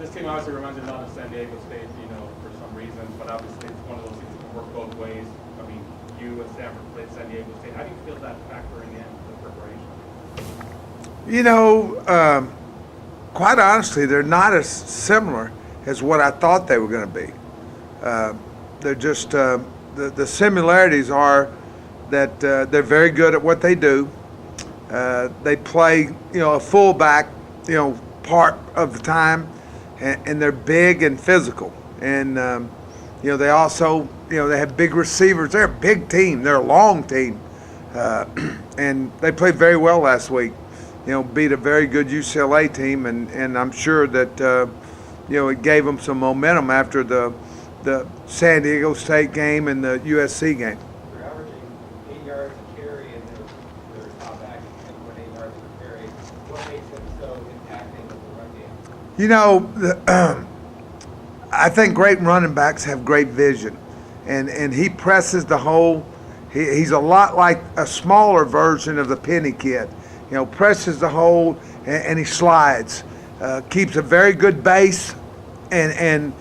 This team obviously reminds me a lot of San Diego State, for some reason, but obviously it's one of those things that can work both ways. I mean, you and Stanford played San Diego State. How do you feel that factoring in the preparation? Quite honestly, they're not as similar as what I thought they were going to be. They're just, the similarities are that they're very good at what they do. They play, a fullback, part of the time, and they're big and physical. And, they also, they have big receivers. They're a big team. They're a long team. And they played very well last week. Beat a very good UCLA team, and I'm sure that, it gave them some momentum after the San Diego State game and the USC game. They're averaging 8 yards a carry, and their top back is 10.8 yards per carry. What makes them so impacting with the run game? I think great running backs have great vision, and he presses the hole. He's a lot like a smaller version of the Penny Kid. Presses the hole and he slides. Keeps a very good base, and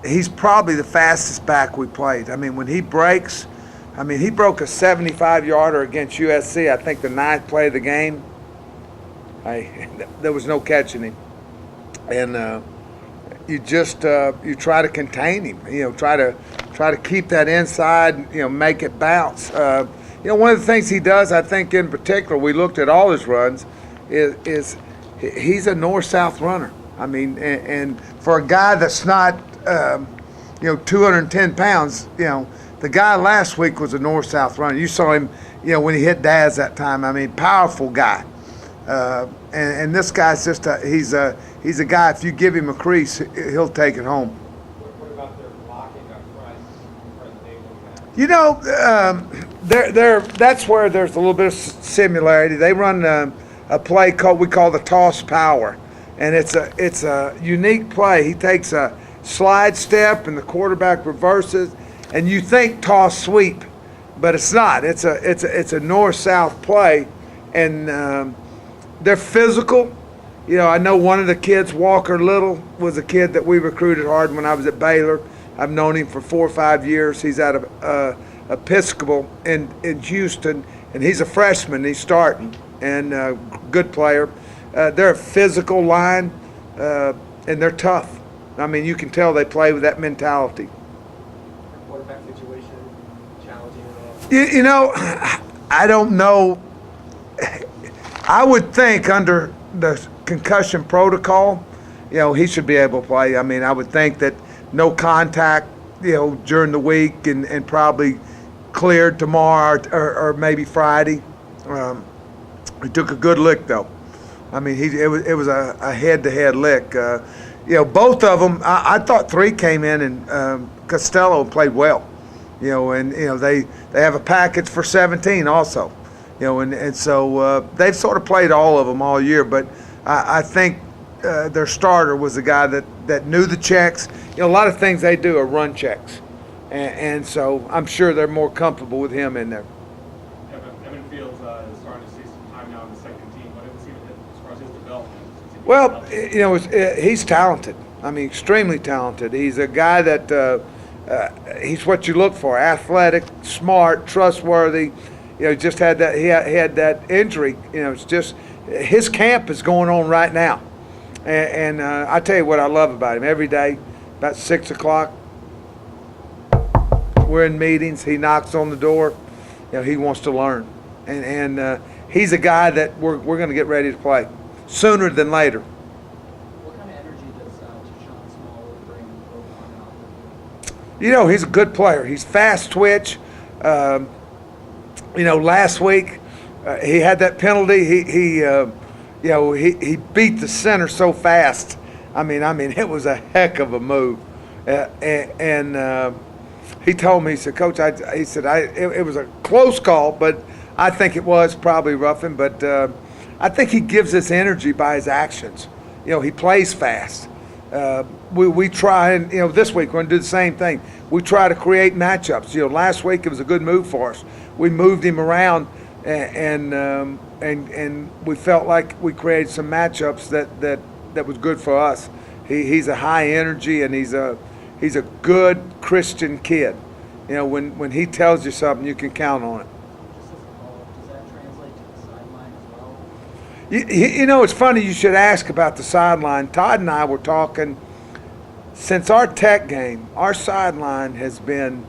he's probably the fastest back we played. I mean, when he breaks, he broke a 75-yarder against USC, I think the 9th play of the game. There was no catching him. And you just you try to contain him. Try to keep that inside. Make it bounce. One of the things he does, I think in particular, we looked at all his runs, is he's a north-south runner. And for a guy that's not 210 pounds, the guy last week was a north-south runner. You saw him, when he hit Daz that time. Powerful guy. And this guy's just he's a guy. If you give him a crease, he'll take it home. What about their blocking up front? That's where there's a little bit of similarity. They run a play we call the toss power, and it's a unique play. He takes a slide step and the quarterback reverses, and you think toss sweep, but it's not. It's a north-south play, and they're physical. I know one of the kids, Walker Little, was a kid that we recruited hard when I was at Baylor. I've known him for 4 or 5 years. He's out of Episcopal in Houston, and he's a freshman. He's starting, and good player. They're a physical line, and they're tough. You can tell they play with that mentality. Quarterback situation challenging at all? I don't know. I would think under the concussion protocol, he should be able to play. I would think that no contact, during the week, and probably cleared tomorrow or maybe Friday. He took a good lick though. It was a head-to-head lick. Both of them. I thought 3 came in, and Costello played well. And they have a package for 17 also. And so they've sort of played all of them all year. But I think their starter was a guy that knew the checks. A lot of things they do are run checks, and so I'm sure they're more comfortable with him in there. Evan Fields is starting to see some time now in the second team. What have you seen as far as his development? Well, he's talented. Extremely talented. He's a guy that he's what you look for: athletic, smart, trustworthy. Just had that. He had that injury. It's just his camp is going on right now, and I tell you what I love about him. Every day, about 6 o'clock, we're in meetings. He knocks on the door. He wants to learn, and he's a guy that we're going to get ready to play sooner than later. What kind of energy does Tashawn Small bring over on the He's a good player. He's fast twitch. Last week he had that penalty. He beat the center so fast. It was a heck of a move. And he told me, he said, Coach, it was a close call, but I think it was probably roughing. But I think he gives us energy by his actions. He plays fast. We try, and this week we're going to do the same thing. We try to create matchups. Last week it was a good move for us. We moved him around, and we felt like we created some matchups that was good for us. He's a high energy, and he's a good Christian kid. You know, when he tells you something, you can count on it. Just as a follow-up, does that translate to the sideline as well? You know, it's funny you should ask about the sideline. Todd and I were talking. Since our Tech game, our sideline has been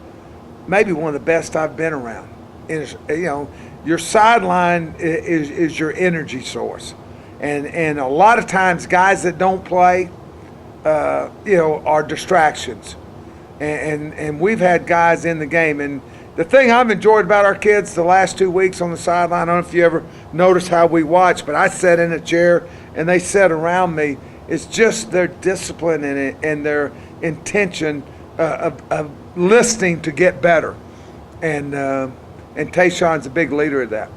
maybe one of the best I've been around. You know, your sideline is your energy source, and a lot of times guys that don't play, you know, are distractions, and we've had guys in the game. And the thing I've enjoyed about our kids the last 2 weeks on the sideline, I don't know if you ever noticed how we watch, but I sat in a chair and they sat around me. It's just their discipline and their intention of listening to get better, and Tayshawn's a big leader of that.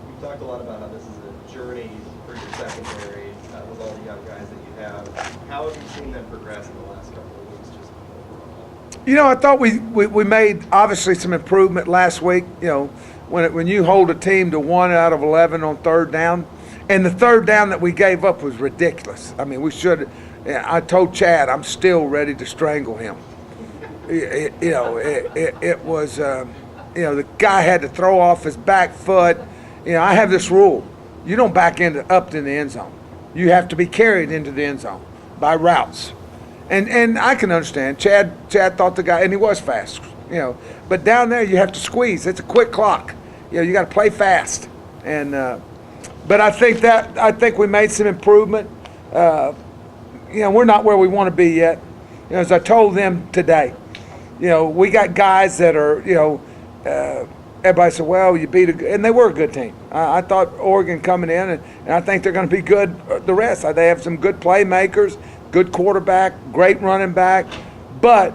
You've talked a lot about how this is a journey for your secondary with all the young guys that you have. How have you seen them progress in the last couple of weeks, just overall? You know, I thought we made obviously some improvement last week. You know, when you hold a team to 1 out of 11 on third down. And the third down that we gave up was ridiculous. I mean, we should. I told Chad I'm still ready to strangle him. You know, it was. You know, the guy had to throw off his back foot. You know, I have this rule: you don't back up in the end zone. You have to be carried into the end zone by routes. And I can understand. Chad thought the guy, and he was fast. You know, but down there you have to squeeze. It's a quick clock. You know, you got to play fast. And. But I think we made some improvement. You know, we're not where we want to be yet. You know, as I told them today, you know, we got guys that are, you know, everybody said, well, you beat and they were a good team. I thought Oregon coming in, and I think they're going to be good the rest. They have some good playmakers, good quarterback, great running back. But,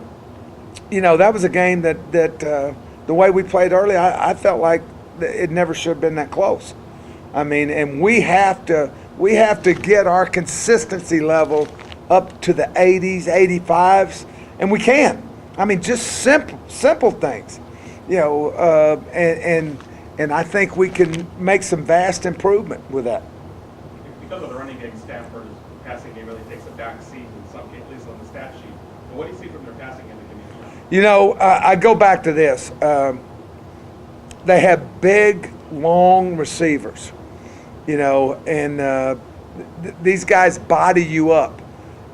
you know, that was a game that the way we played early, I felt like it never should have been that close. I mean, and we have to get our consistency level up to the 80s, 85s, and we can. I mean, just simple things, you know, and I think we can make some vast improvement with that. Because of the running game, Stanford's passing game really takes a back seat in some cases, at least on the stat sheet. But what do you see from their passing game? You know, I go back to this. They have big, long receivers. You know, and these guys body you up,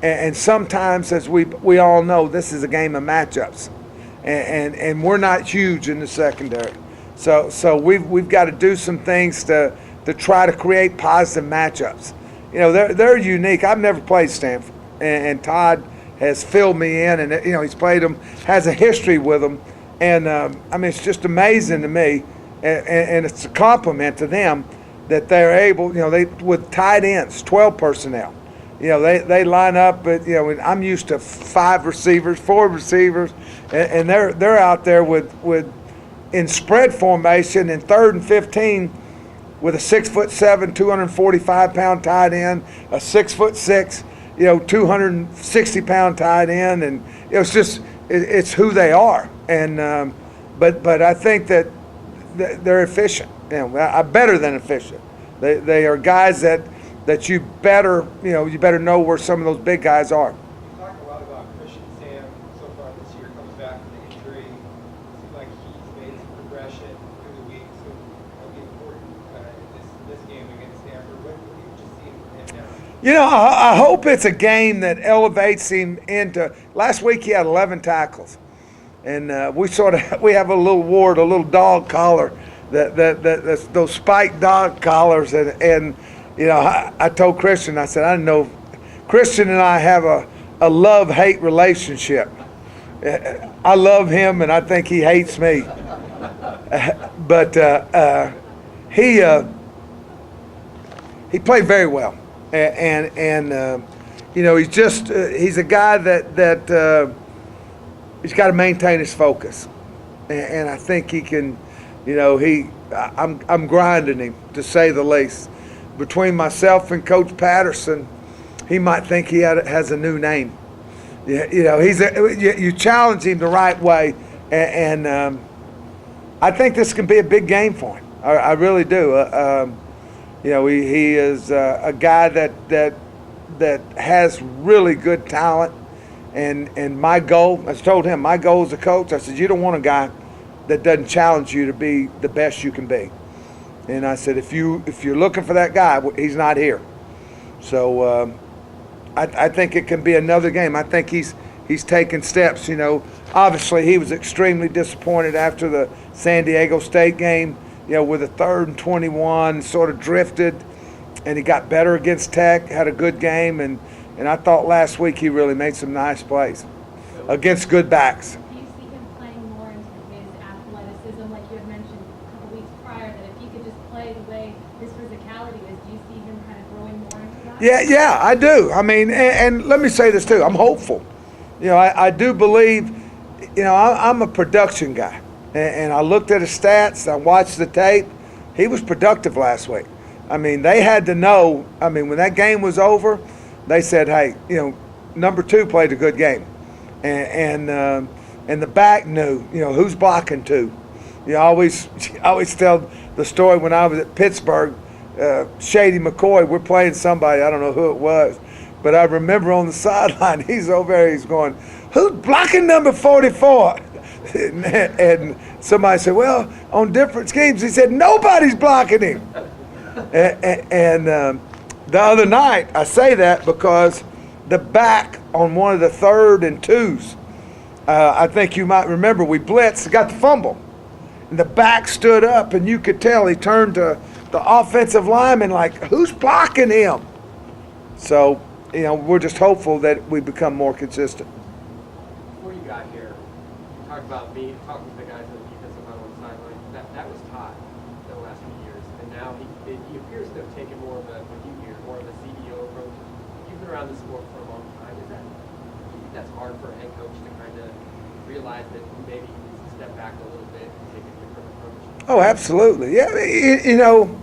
and sometimes, as we all know, this is a game of matchups, and we're not huge in the secondary, so we've got to do some things to try to create positive matchups. You know, they're unique. I've never played Stanford, and Todd has filled me in, and you know, he's played them, has a history with them, and I mean, it's just amazing to me, and it's a compliment to them that they're able, you know, they with tight ends, 12 personnel. You know, they line up, but you know, I'm used to 5 receivers, 4 receivers, and they're out there with in spread formation in 3rd and 15 with a 6'7", 245-pound tight end, a 6'6", you know, 260-pound tight end, and it's just it's who they are. And but I think that they're efficient. You know, better than efficient. They are guys that you better know where some of those big guys are. You talk a lot about Christian Sam so far this year. Comes back from the injury. It seems like he's made some progression through the week. So that'll be important in this game against Stanford. What do you just see from him now? You know, I hope it's a game that elevates him into. Last week he had 11 tackles, and we have a little ward, a little dog collar. That's those spiked dog collars, and you know, I told Christian, I said, I know Christian and I have a love-hate relationship. I love him, and I think he hates me. But he played very well, and you know, he's a guy that he's got to maintain his focus, and I think he can. You know, I'm grinding him, to say the least. Between myself and Coach Patterson, he might think he has a new name. You know, you challenge him the right way, and I think this can be a big game for him. I really do. You know, he is a guy that that has really good talent. And my goal, I told him, my goal as a coach, I said, you don't want a guy that doesn't challenge you to be the best you can be. And I said, if you're looking for that guy, he's not here. So I think it can be another game. I think he's taken steps. You know, obviously he was extremely disappointed after the San Diego State game. You know, with a 3rd and 21, sort of drifted, and he got better against Tech, had a good game, and I thought last week he really made some nice plays against good backs. Do you see him playing more into his athleticism, like you had mentioned a couple weeks prior, that if he could just play the way his physicality is, do you see him kind of growing more into that? Yeah, I do. I mean, and let me say this too. I'm hopeful. You know, I do believe, you know, I'm a production guy. And I looked at his stats, I watched the tape. He was productive last week. I mean, they had to know, I mean, when that game was over, they said, hey, you know, number 2 played a good game. And the back knew, you know, who's blocking 2. You know, I always tell the story when I was at Pittsburgh, Shady McCoy, we're playing somebody, I don't know who it was, but I remember on the sideline, he's over there, he's going, who's blocking number 44? And somebody said, well, on different schemes, he said, nobody's blocking him. And the other night, I say that because the back on one of the 3rd and 2s, I think you might remember, we blitzed, got the fumble. And the back stood up, and you could tell he turned to the offensive lineman like, who's blocking him? So, you know, we're just hopeful that we become more consistent. Before you got here, you talked about me talking to the guys on the defensive line on the sideline. That was Todd the last few years, and now he appears to have taken more of a, what you hear, more of a CEO approach. You've been around the sport for a long time. Do you think that's hard for a head coach to kind of realize that maybe he needs to step back a little bit and take a different approach? Oh, absolutely. Yeah, you know,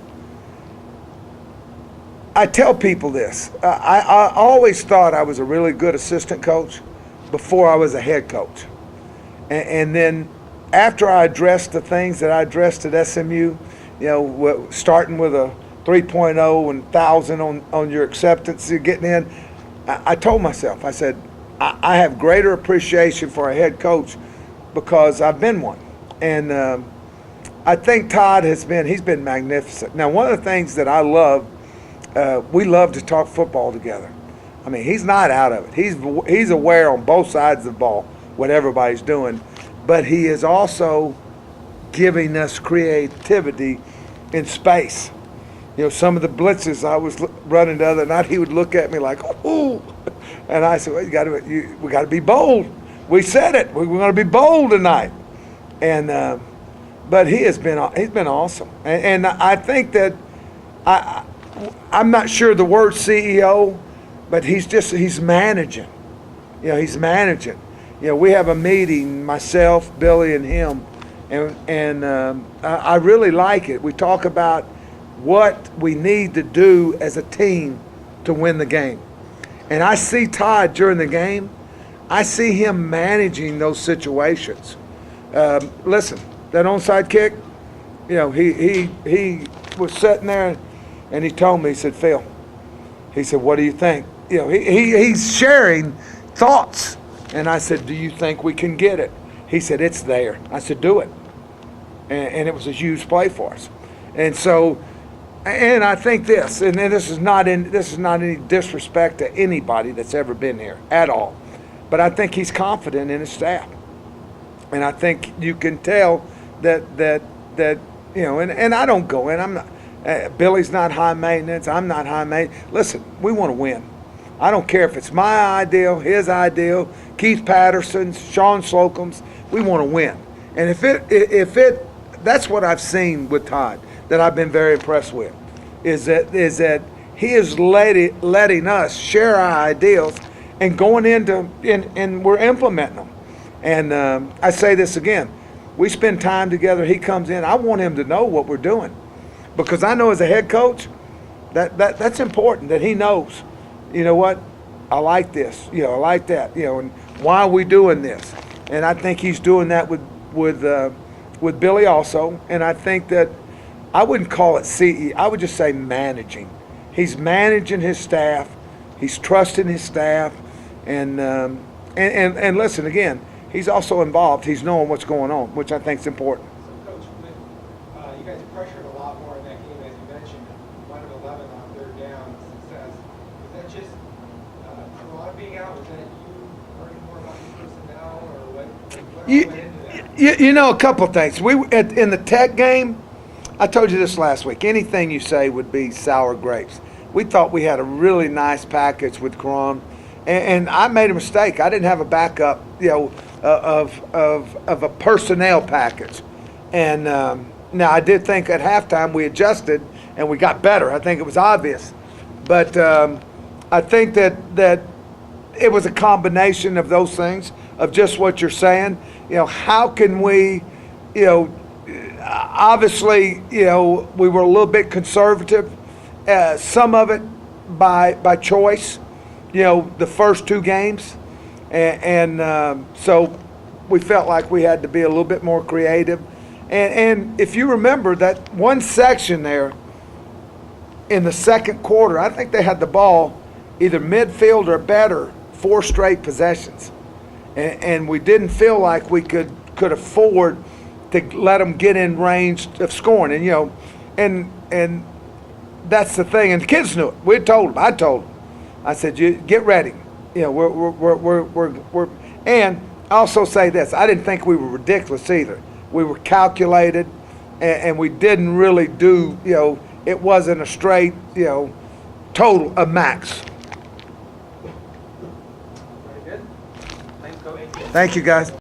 I tell people this. I always thought I was a really good assistant coach before I was a head coach. And then after I addressed the things that I addressed at SMU, you know, starting with a 3.0 and 1,000 on your acceptance, you're getting in, I told myself, I said, I have greater appreciation for a head coach because I've been one. And I think Todd he's been magnificent. Now, one of the things that I love, we love to talk football together. I mean, he's not out of it. He's aware on both sides of the ball what everybody's doing, but he is also giving us creativity in space. You know, some of the blitzes I was running the other night, he would look at me like, "Ooh," and I said, "Well, we got to be bold." We said it. We're going to be bold tonight, and but he's been awesome, and I think that I'm not sure the word CEO, but he's managing. You know, he's managing. You know, we have a meeting, myself, Billy, and him, and I really like it. We talk about what we need to do as a team to win the game. And I see Todd during the game, I see him managing those situations. Listen, that onside kick, you know, he was sitting there and he told me, he said, Phil, he said, what do you think? You know, he's sharing thoughts. And I said, do you think we can get it? He said, it's there. I said, do it. And it was a huge play for us. And so, and I think this, and this is not any disrespect to anybody that's ever been here at all, but I think he's confident in his staff, and I think you can tell that you know. And I don't go in. I'm not. Billy's not high maintenance. I'm not high maintenance. Listen, we want to win. I don't care if it's my ideal, his ideal, Keith Patterson's, Sean Slocum's. We want to win, and if it, that's what I've seen with Todd that I've been very impressed with, is that he is letting us share our ideals and going and we're implementing them. And I say this again, we spend time together, he comes in, I want him to know what we're doing. Because I know as a head coach, that's important, that he knows, you know what, I like this, you know, I like that, you know, and why are we doing this? And I think he's doing that with Billy also, and I think that I wouldn't call it CE. I would just say managing. He's managing his staff He's trusting his staff, and listen again. He's also involved. He's knowing what's going on, which I think is important. So, Coach, you guys pressured a lot more in that game, as you mentioned, 1 of 11 on third down success. Was that just Ron being out? Was that you learning more about your personnel, or what went into that? You know, a couple things. In the Tech game, I told you this last week. Anything you say would be sour grapes. We thought we had a really nice package with Crum, and I made a mistake. I didn't have a backup, of a personnel package. And now I did think at halftime we adjusted and we got better. I think it was obvious, but I think that it was a combination of those things, of just what you're saying. How can we, obviously, we were a little bit conservative. Some of it by choice, the first 2 games. And so we felt like we had to be a little bit more creative. And if you remember that one section there in the second quarter, I think they had the ball either midfield or better 4 straight possessions. And we didn't feel like we could afford to let them get in range of scoring. And and that's the thing. And the kids knew it. We told them. I told them. I said, "You get ready. We're and I also say this, I didn't think we were ridiculous either. We were calculated, and we didn't really do, it wasn't a straight, total, a max." Very good. Thanks, Coach. Thank you, guys.